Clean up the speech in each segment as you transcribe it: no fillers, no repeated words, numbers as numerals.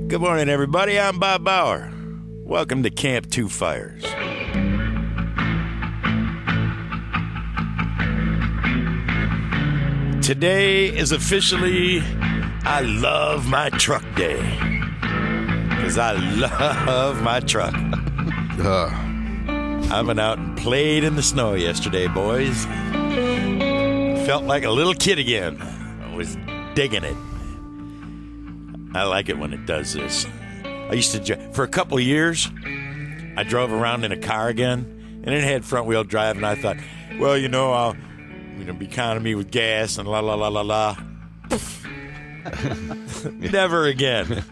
Good morning, everybody. I'm Bob Bauer. Welcome to Camp Two Fires. Today is officially I Love My Truck Day. Because I love my truck. I went out and played in the snow yesterday, boys. Felt like a little kid again. I was digging it. I like it when it does this. I used to, for a couple of years, I drove around in a car again, and it had front-wheel drive, and I thought, well, I'll be economy with gas and la, la, la, la, la. Never again.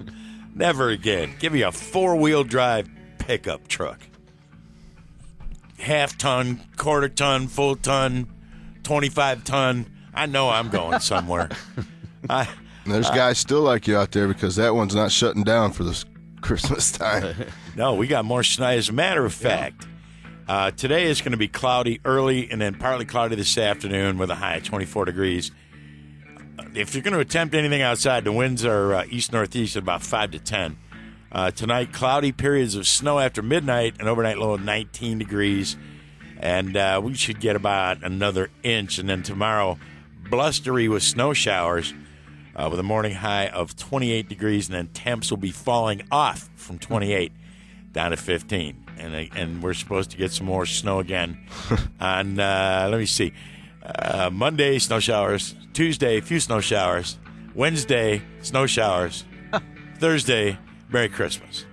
Never again. Give me a four-wheel drive pickup truck. Half-ton, quarter-ton, full-ton, 25-ton. I know I'm going somewhere. There's guys still like you out there because that one's not shutting down for this Christmas time. No, we got more snow. As a matter of fact, today is going to be cloudy early and then partly cloudy this afternoon with a high of 24 degrees. If you're going to attempt anything outside, the winds are east-northeast at about 5 to 10. Tonight, cloudy periods of snow after midnight, an overnight low of 19 degrees. And we should get about another inch. And then tomorrow, blustery with snow showers with a morning high of 28 degrees. And then temps will be falling off from 28 down to 15. And we're supposed to get some more snow again on, let me see, Monday, snow showers. Tuesday, few snow showers. Wednesday, snow showers. Thursday, Merry Christmas.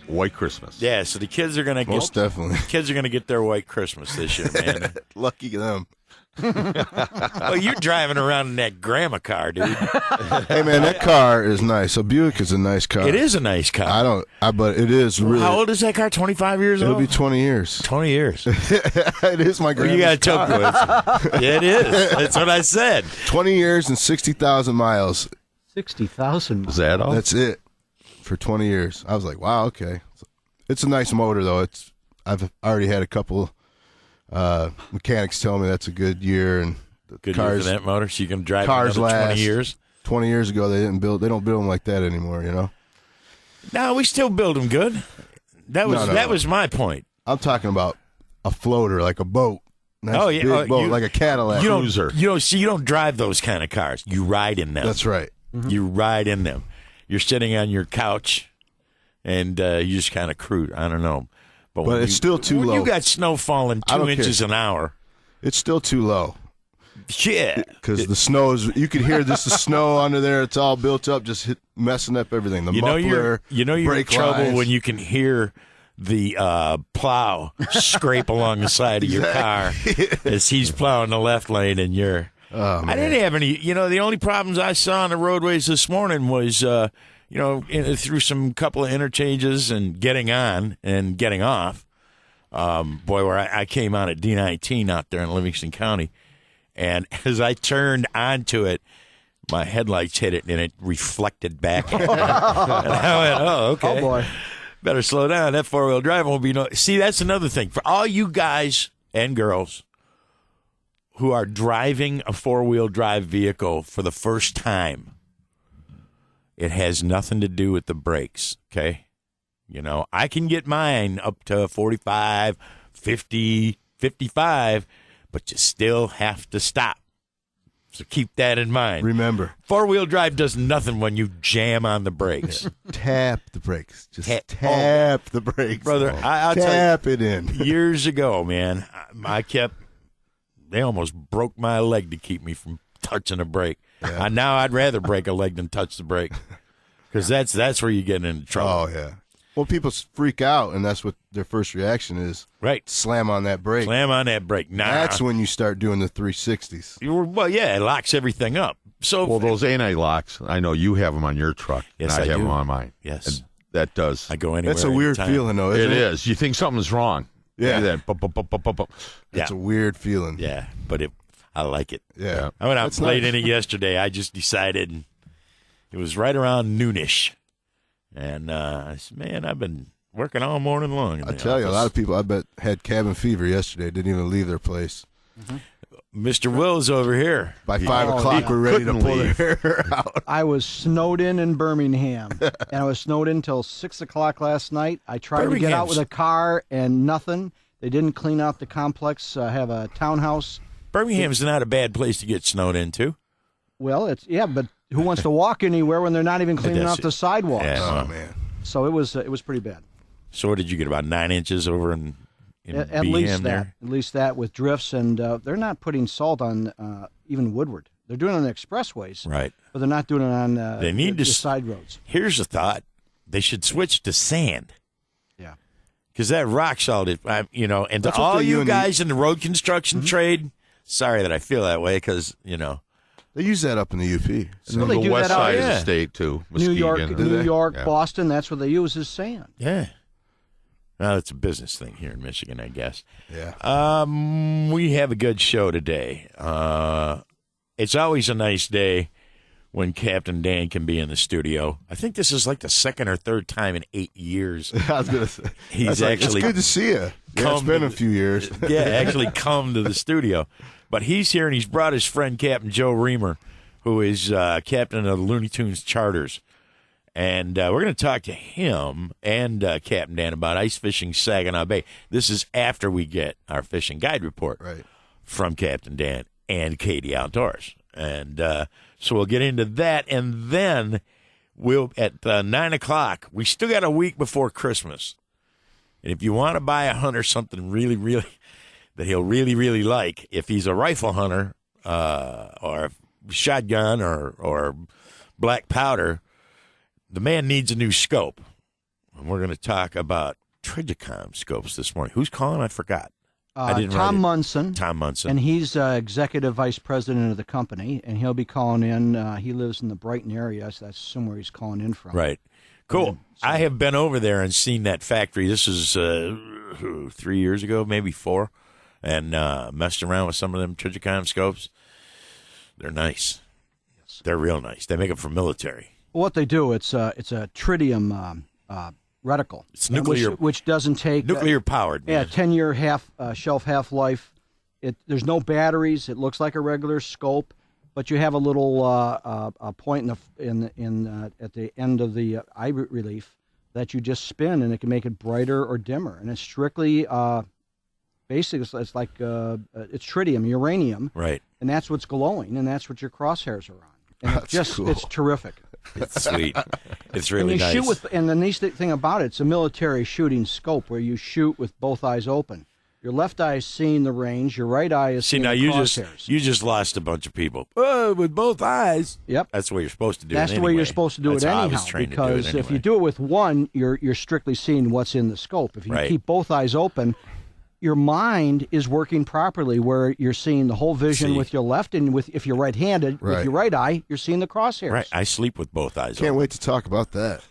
White Christmas. Yeah, so the kids are going to Most definitely. Kids are going to get their white Christmas this year, man. Lucky them. Well, you're driving around in that grandma car, dude. Hey, man, that car is nice. A Buick is a nice car. It is a nice car. But it is really. How old is that car? 25 years old? It'll be 20 years. 20 years. It is my grandma's You got to car. took with. Yeah, it is. That's what I said. 20 years and 60,000 miles. 60,000. Is that all? That's it for 20 years. I was like, wow, okay. It's a nice motor, though. I've already had a couple mechanics tell me that's a good year, and Good cars, year for that motor. So you can drive cars another last 20 years. 20 years ago, they don't build them like that anymore. No, we still build them good. That was my point. I'm talking about a floater, like a boat. Nice Oh, yeah. big boat, like a Cadillac. Cruiser. You don't drive those kind of cars. You ride in them. That's right. Mm-hmm. You ride in them. You're sitting on your couch, and you just kind of cruise. I don't know. But it's still too low. You got snow falling 2 inches an hour. It's still too low. Yeah. Because the snow is, you can hear this, the snow under there. It's all built up, just messing up everything. The muffler, you're in brake trouble lines. when you can hear the plow scrape along the side of your car as he's plowing the left lane, and you're. Oh, man. I didn't have any. The only problems I saw on the roadways this morning was, through some couple of interchanges and getting on and getting off. Where I came on at D19 out there in Livingston County, and as I turned onto it, my headlights hit it, and it reflected back at me. And I went, oh, okay. Oh, boy. Better slow down. That four-wheel drive won't be See, that's another thing. For all you guys and girls who are driving a four-wheel drive vehicle for the first time, it has nothing to do with the brakes, okay? I can get mine up to 45, 50, 55, but you still have to stop. So keep that in mind. Remember, four-wheel drive does nothing when you jam on the brakes. tap the brakes. Just Tap the brakes. Brother, I'll tap tell you, it in. Years ago, man, they almost broke my leg to keep me from touching a brake. Yeah. Now I'd rather break a leg than touch the brake, because that's where you get into trouble. Oh, yeah. Well, people freak out, and that's what their first reaction is. Right. Slam on that brake. Slam on that brake. Nah. That's when you start doing the 360s. Well, yeah, it locks everything up. So, Well, those anti-locks, I know you have them on your truck, Yes, and I I have do. them on mine. Yes. And that does. I go anywhere. That's a weird anytime. feeling, though, isn't It it? is. You think something's wrong. Yeah. You do that. Bup, bup, bup, bup, bup, bup. It's a weird feeling. Yeah, but I like it. Yeah. I went out and That's played nice. in it yesterday. I just decided it was right around noonish. And I said, man, I've been working all morning long. I tell you, a lot of people, I bet, had cabin fever yesterday, didn't even leave their place. Mm-hmm. Mr. Will's over here. By 5 o'clock, yeah. we're ready to Couldn't pull leave. their hair out. I was snowed in Birmingham, and I was snowed in until 6 o'clock last night. I tried to get out Birmingham's- with a car and nothing. They didn't clean out the complex. I have a townhouse. Birmingham's not a bad place to get snowed into. Well, but who wants to walk anywhere when they're not even cleaning That's out it. the sidewalks? Yeah. Oh, man. So it was pretty bad. So what did you get, about 9 inches over in At Beeham least that. there? At least that with drifts, and they're not putting salt on even Woodward. They're doing it on the expressways, Right. but they're not doing it on They need the to side roads. Here's a thought. They should switch to sand. Yeah. Because that rock salt, and That's to what all they you use in guys in the road construction trade, sorry that I feel that way because, They use that up in the UP. And Well, then they the do west that out side of yeah. the state, too. New York, Muskegon. Yeah. Boston. That's what they use is sand. yeah. Well, it's a business thing here in Michigan, I guess. Yeah. We have a good show today. It's always a nice day when Captain Dan can be in the studio. I think this is like the second or third time in 8 years. I was going to say. He's that's like, actually it's good to see you. Yeah, it's come been to a few years. yeah, actually come to the studio. But he's here, and he's brought his friend Captain Joe Reamer, who is captain of the Looney Tunes Charters. And we're going to talk to him and Captain Dan about ice fishing Saginaw Bay. This is after we get our fishing guide report Right. from Captain Dan and Katie Outdoors. And so we'll get into that. And then we'll at 9 o'clock, we still got a week before Christmas. And if you want to buy a hunter something really, really, that he'll really, really like, if he's a rifle hunter or shotgun or black powder, the man needs a new scope. And we're going to talk about Trijicom scopes this morning. Who's calling? I forgot. I didn't write Tom it. Munson. Tom Munson. And he's executive vice president of the company, and he'll be calling in. He lives in the Brighton area, so that's somewhere he's calling in from. Right. Cool. I have been over there and seen that factory. This is 3 years ago, maybe 4, and messed around with some of them Trijicom scopes. They're nice. They're real nice. They make them for military. What they do, it's a tritium reticle. It's nuclear- which doesn't take Nuclear powered. Yeah, Man. 10-year shelf half-life. There's no batteries. It looks like a regular scope, but you have a little point at the end of the eye relief that you just spin, and it can make it brighter or dimmer. And it's strictly, basically, it's like it's tritium, uranium, Right. and that's what's glowing, and that's what your crosshairs are on. And That's cool. it's terrific. It's sweet. It's really and you nice. shoot with, and the neat thing about it's a military shooting scope where you shoot with both eyes open. Your left eye is seeing the range. Your right eye is See, seeing now the you crosshairs. just lost a bunch of people. Oh, with both eyes. Yep. That's the way you're supposed to do That's it the way anyway. you're supposed to do That's it how I anyhow. was trained Because to do it if you anyway. do it with one, you're strictly seeing what's in the scope. If you Right. keep both eyes open, your mind is working properly, where you're seeing the whole vision See. with your left, and if you're right-handed, with Right. your right eye, you're seeing the crosshairs. Right. I sleep with both eyes Can't open. wait to talk about that.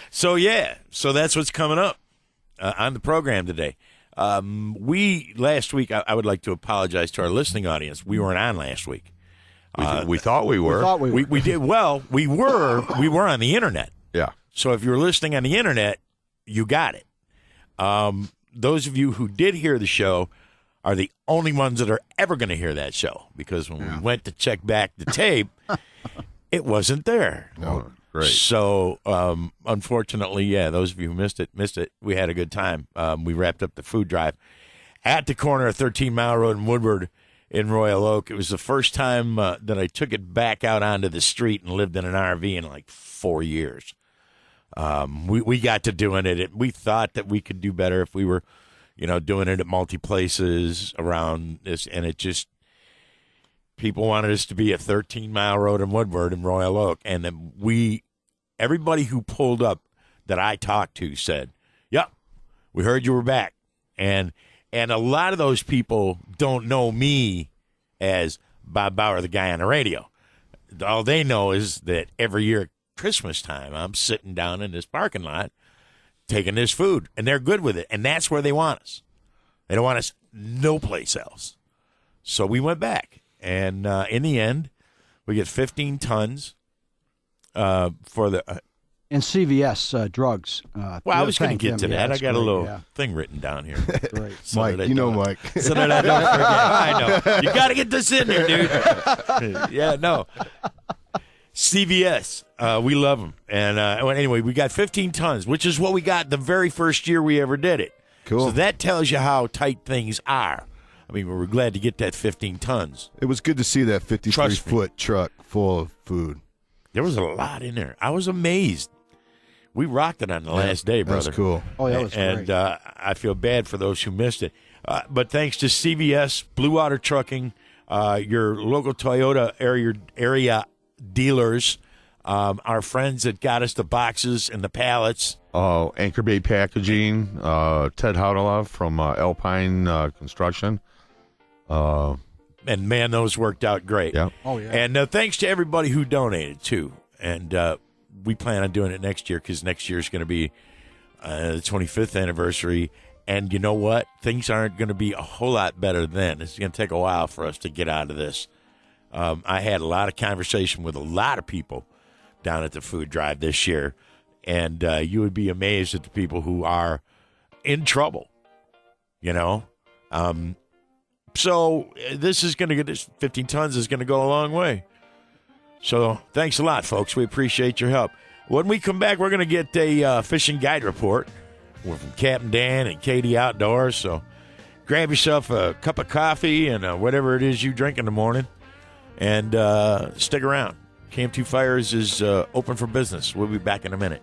So that's what's coming up on the program today. Last week, I would like to apologize to our listening audience. We weren't on last week. We thought we were. We thought we were. We did well. We were on the internet. Yeah. So if you're listening on the internet, you got it. Those of you who did hear the show are the only ones that are ever going to hear that show, because when we went to check back the tape, it wasn't there. No. Great. So, unfortunately, those of you who missed it. We had a good time. We wrapped up the food drive at the corner of 13 Mile Road and Woodward in Royal Oak. It was the first time that I took it back out onto the street and lived in an RV in like 4 years. We got to doing it. We thought that we could do better if we were, doing it at multi places around this, and it just, people wanted us to be at 13 Mile Road and Woodward in Royal Oak, and then everybody who pulled up that I talked to said, "Yep, we heard you were back," and a lot of those people don't know me as Bob Bauer, the guy on the radio. All they know is that every year at Christmas time, I'm sitting down in this parking lot taking this food, and they're good with it, and that's where they want us. They don't want us no place else. So we went back, and in the end, we get 15 tons for the And CVS drugs. Well, I was going to get to that. I got a little thing written down here. Great. So Mike, that I you know don't- Mike. So that I don't forget. I know. You got to get this in there, dude. Yeah, no. CVS, we love them. And well, anyway, we got 15 tons, which is what we got the very first year we ever did it. Cool. So that tells you how tight things are. I mean, we were glad to get that 15 tons. It was good to see that Trust me. 53-foot truck full of food. There was a lot in there. I was amazed. We rocked it on the last day, brother. That's cool. Oh, that was And great. I feel bad for those who missed it. But thanks to CVS, Blue Water Trucking, your local Toyota area dealers, our friends that got us the boxes and the pallets. Anchor Bay Packaging, Ted Houdelov from Alpine Construction. And, man, those worked out great. Yeah. Oh, yeah. And thanks to everybody who donated, too. And we plan on doing it next year because next year is going to be the 25th anniversary. And you know what? Things aren't going to be a whole lot better then. It's going to take a while for us to get out of this. I had a lot of conversation with a lot of people down at the food drive this year. And you would be amazed at the people who are in trouble, you know. So this is going to get this 15 tons is going to go a long way. So thanks a lot, folks. We appreciate your help. When we come back, we're going to get a fishing guide report. We're from Captain Dan and Katie Outdoors. So grab yourself a cup of coffee and whatever it is you drink in the morning and stick around. Camp 2 Fires is open for business. We'll be back in a minute.